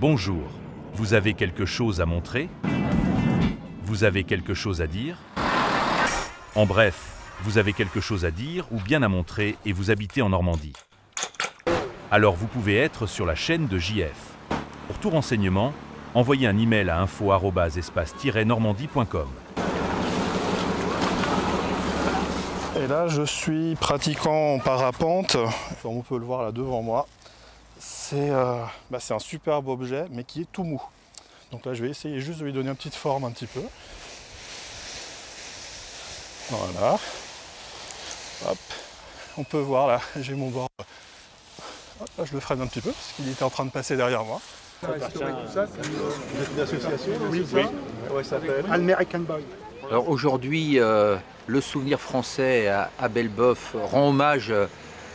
Bonjour, vous avez quelque chose à montrer? Vous avez quelque chose à dire? En bref, vous avez quelque chose à dire ou bien à montrer et vous habitez en Normandie. Alors vous pouvez être sur la chaîne de JF. Pour tout renseignement, envoyez un email à info@espace-normandie.com. Et là, je suis pratiquant en parapente, comme on peut le voir là devant moi. C'est un superbe objet, mais qui est tout mou. Donc là, je vais essayer juste de lui donner une petite forme un petit peu. Voilà. Hop. On peut voir là, j'ai mon bord. Hop, là, je le freine un petit peu, parce qu'il était en train de passer derrière moi. Vous êtes une association? Oui. Ouais, ça s'appelle American Boy. Alors aujourd'hui, le souvenir français à Belleboeuf rend hommage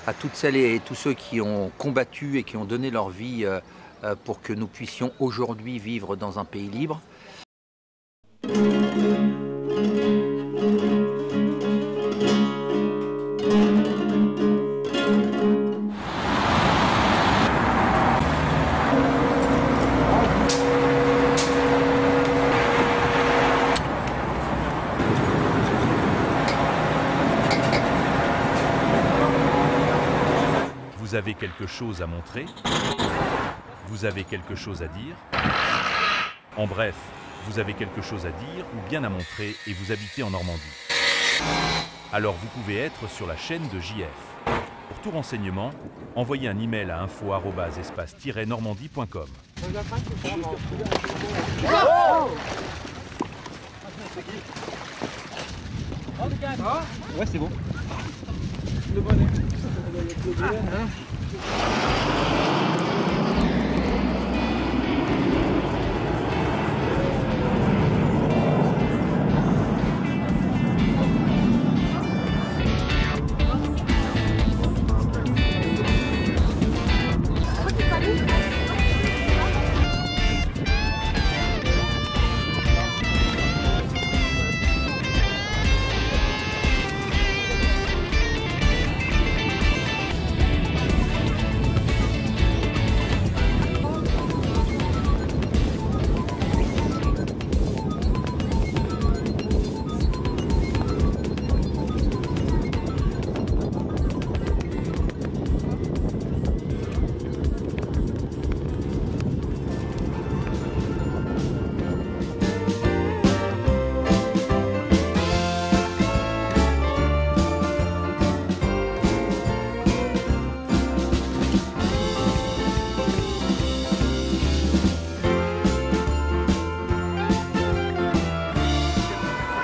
à toutes celles et tous ceux qui ont combattu et qui ont donné leur vie pour que nous puissions aujourd'hui vivre dans un pays libre. Vous avez quelque chose à montrer? Vous avez quelque chose à dire? En bref, vous avez quelque chose à dire ou bien à montrer et vous habitez en Normandie. Alors vous pouvez être sur la chaîne de JF. Pour tout renseignement, envoyez un email à info@espace-normandie.com. Ouais, c'est bon. Le bonnet.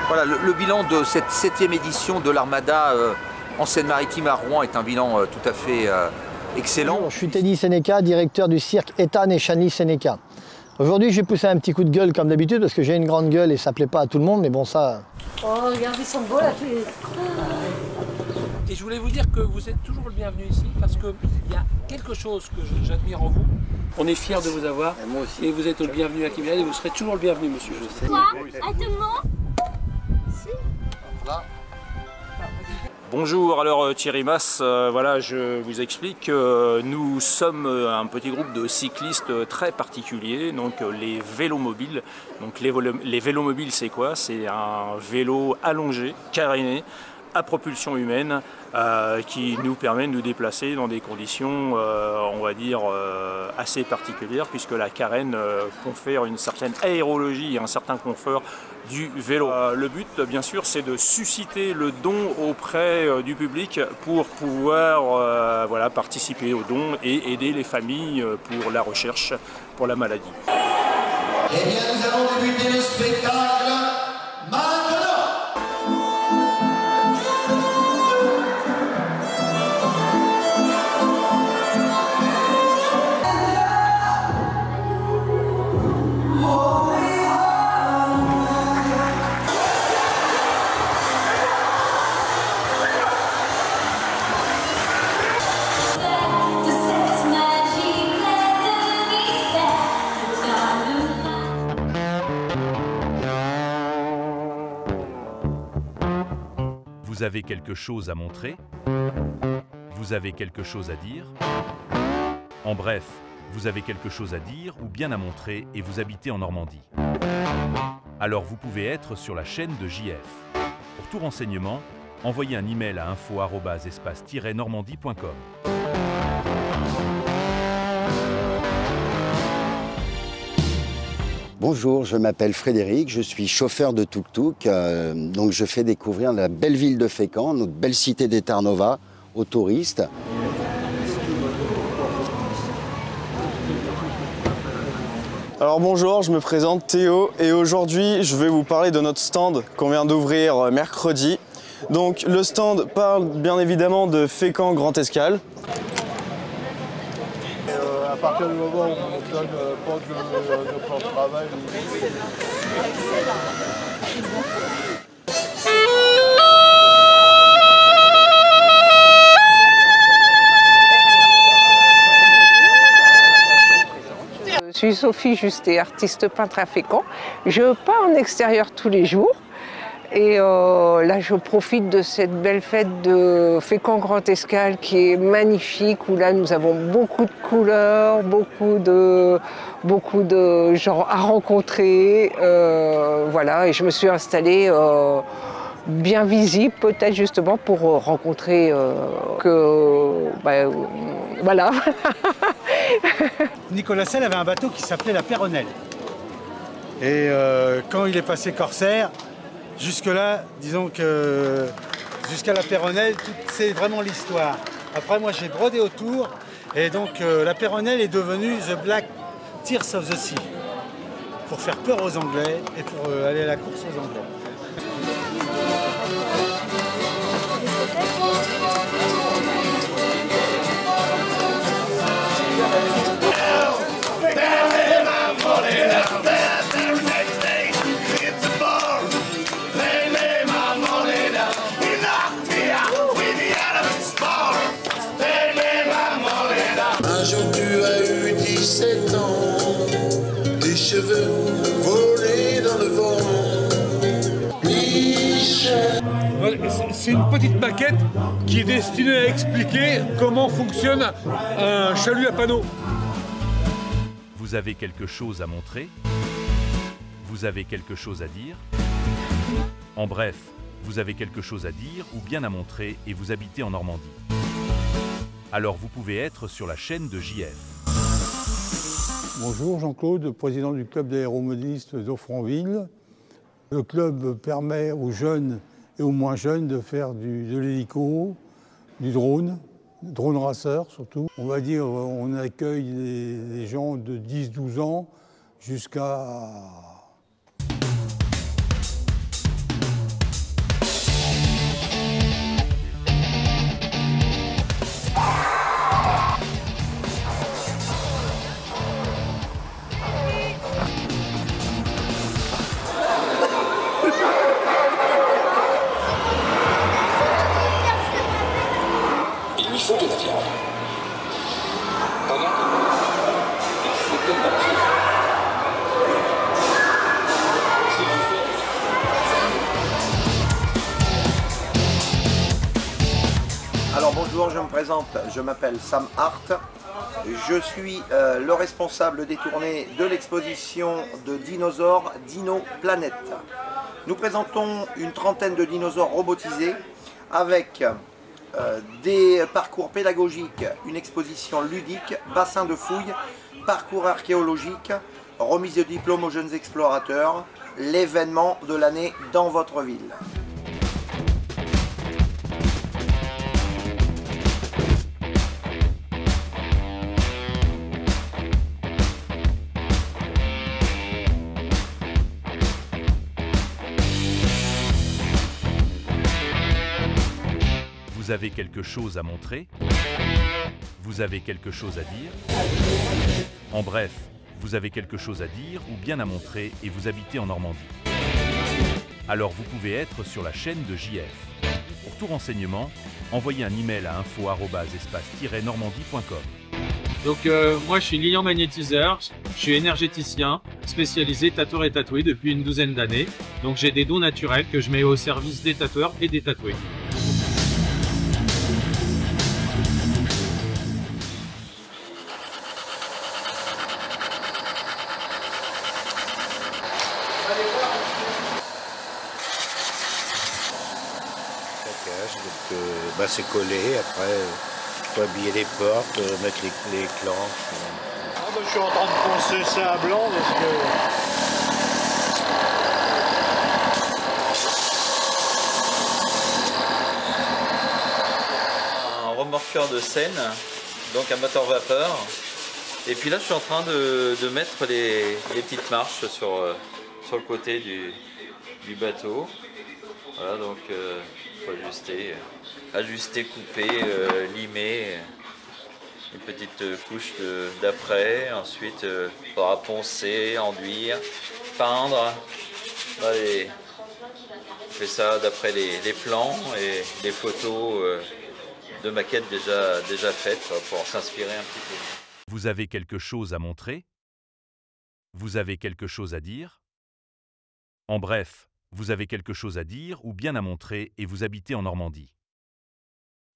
Voilà, le bilan de cette 7e édition de l'Armada en Seine-Maritime à Rouen est un bilan tout à fait excellent. Bonjour, je suis Teddy Seneca, directeur du cirque Ethan et Shani Seneca. Aujourd'hui, j'ai poussé un petit coup de gueule comme d'habitude parce que j'ai une grande gueule et ça plaît pas à tout le monde, mais bon ça... Oh, regardez, ils sont beaux là, tous les... Et je voulais vous dire que vous êtes toujours le bienvenu ici parce qu'il y a quelque chose que j'admire en vous. On est fiers de vous avoir. Et moi aussi. Et vous êtes le bienvenu à Kimel et vous serez toujours le bienvenu, monsieur. Quoi? À tout le monde? Bonjour, alors Thierry Mas, voilà, je vous explique, nous sommes un petit groupe de cyclistes très particulier, donc les vélomobiles. Donc les vélomobiles, c'est quoi? C'est un vélo allongé, caréné, à propulsion humaine, qui nous permet de nous déplacer dans des conditions, on va dire, assez particulières, puisque la carène confère une certaine aérologie et un certain confort du vélo. Le but, bien sûr, c'est de susciter le don auprès du public pour pouvoir voilà, participer au don et aider les familles pour la recherche pour la maladie. Eh bien, nous allons débuter le spectacle maintenant. Vous avez quelque chose à montrer? Vous avez quelque chose à dire? En bref, vous avez quelque chose à dire ou bien à montrer et vous habitez en Normandie. Alors vous pouvez être sur la chaîne de JF. Pour tout renseignement, envoyez un email à info@espace-normandie.com. Bonjour, je m'appelle Frédéric, je suis chauffeur de tuk-tuk, donc je fais découvrir la belle ville de Fécamp, notre belle cité des Tarnova aux touristes. Alors bonjour, je me présente Théo et aujourd'hui je vais vous parler de notre stand qu'on vient d'ouvrir mercredi. Donc le stand parle bien évidemment de Fécamp Grand Escale. À partir du moment où on donne pas de plan de travail. Je suis Sophie Justet, artiste peintre à Fécamp. Je peins en extérieur tous les jours. Et là, je profite de cette belle fête de Fécamp Grand Escale qui est magnifique, où là, nous avons beaucoup de couleurs, beaucoup de gens à rencontrer. Voilà, et je me suis installée bien visible, peut-être justement pour rencontrer voilà. Nicolas Selle avait un bateau qui s'appelait la Péronnelle. Et quand il est passé corsaire, jusque-là, disons que jusqu'à la Péronnelle, c'est vraiment l'histoire. Après, moi, j'ai brodé autour. Et donc, la Péronnelle est devenue The Black Tears of the Sea. Pour faire peur aux Anglais et pour aller à la course aux Anglais. Un jour tu as eu 17 ans, tes cheveux volés dans le vent. Michel. C'est une petite maquette qui est destinée à expliquer comment fonctionne un chalut à panneau. Vous avez quelque chose à montrer? Vous avez quelque chose à dire? En bref, vous avez quelque chose à dire ou bien à montrer et vous habitez en Normandie. Alors vous pouvez être sur la chaîne de JF. Bonjour, Jean-Claude, président du club d'aéromodélistes d'Offranville. Le club permet aux jeunes et aux moins jeunes de faire de l'hélico, du drone racer surtout. On va dire, on accueille des gens de 10-12 ans jusqu'à... Il lui faut de la viande. Pardon? Alors bonjour, je me présente, je m'appelle Sam Hart. Je suis le responsable des tournées de l'exposition de dinosaures Dino Planète. Nous présentons une trentaine de dinosaures robotisés avec des parcours pédagogiques, une exposition ludique, bassin de fouilles, parcours archéologique, remise de diplôme aux jeunes explorateurs, l'événement de l'année dans votre ville. Vous avez quelque chose à montrer? Vous avez quelque chose à dire? En bref, vous avez quelque chose à dire ou bien à montrer et vous habitez en Normandie. Alors vous pouvez être sur la chaîne de JF. Pour tout renseignement, envoyez un email à info@espace-normandie.com. Donc moi je suis liant magnétiseur, je suis énergéticien, spécialisé tatoueur et tatoué depuis une douzaine d'années. Donc j'ai des dons naturels que je mets au service des tatoueurs et des tatoués. plaquage, donc c'est collé. Après, il faut habiller les portes, mettre les clanches. Je suis en train de poncer ça à blanc parce que... Un remorqueur de Seine, donc un moteur vapeur. Et puis là, je suis en train de mettre les petites marches sur le côté du bateau. Voilà, donc il faut ajuster, couper, limer. Une petite couche d'après. Ensuite, il faudra poncer, enduire, peindre. Là, je fais ça d'après les plans et les photos de maquettes déjà faites pour s'inspirer un petit peu. Vous avez quelque chose à montrer? Vous avez quelque chose à dire? En bref, vous avez quelque chose à dire ou bien à montrer et vous habitez en Normandie.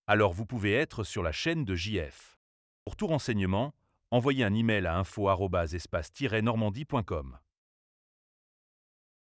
Alors vous pouvez être sur la chaîne de JF. Pour tout renseignement, envoyez un email à info@normandie.com.